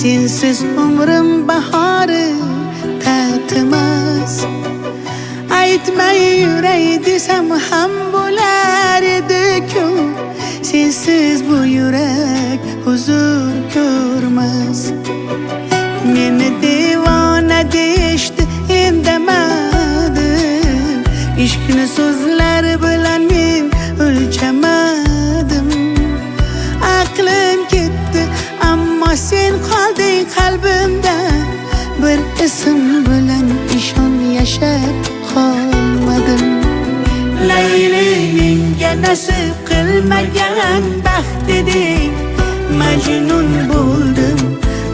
sensiz umrim bahori tatimas. Aytmay yuray desam ham bo'lar edi-ku, sensiz bu yurak huzur ko'rmas. Meni devona deyishdi, indamadim. Ishqni so'zlar bilan men o'lchamadim. Aqlim ketdi, ammo sen qolding qalbimda. Bir ism bilan ishon yashab qolmadim. Layli menga nasib qilmagan baxt eding. Majnun bo'ldim,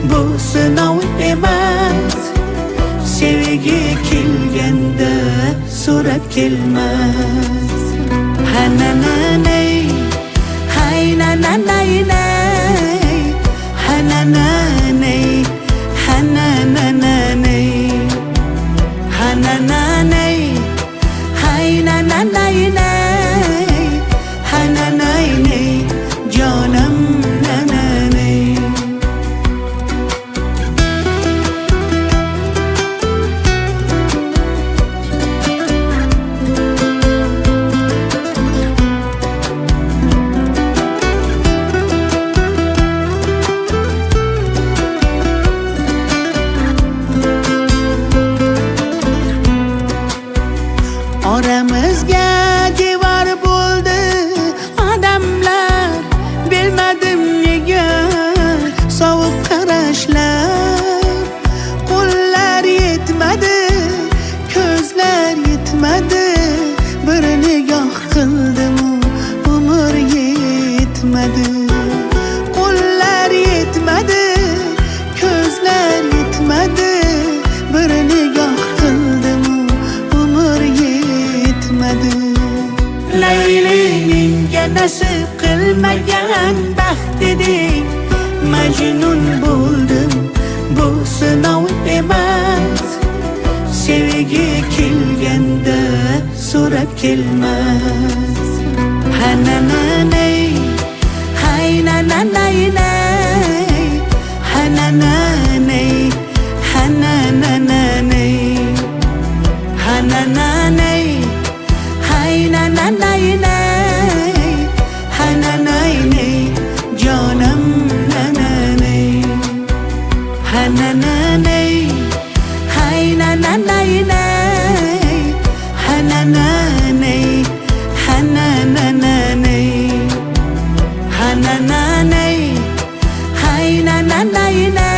bu sinov emas. Sevgi kelganda so'rab kelmas. Hanananay, haynananay, hanananay, hanananay, hanananay, haynananay, hanananay, canım nananay. Oramizga devor bo'ldi odamlar, bilmadim nega sovuq qarashlar. Qo'llar yetmadi, ko'zlar yetmadi, bir nigoh qildim, umr yetmadi. Qo'llar yetmadi, ko'zlar yetmadi, bir nigoh qildim, umr yetmadi. Layli menga nasib qilmagan baxt eding. Majnun bo'ldim, bu sinov emas. Sevgi kelganda so'rab kelmas. Hanananay, haynananay, hanananay, hanananay, hanananay, haynananay, hanananay, canım nananay. Hanananay, haynananay, hanananay, hanananay, hanananay, haynananay.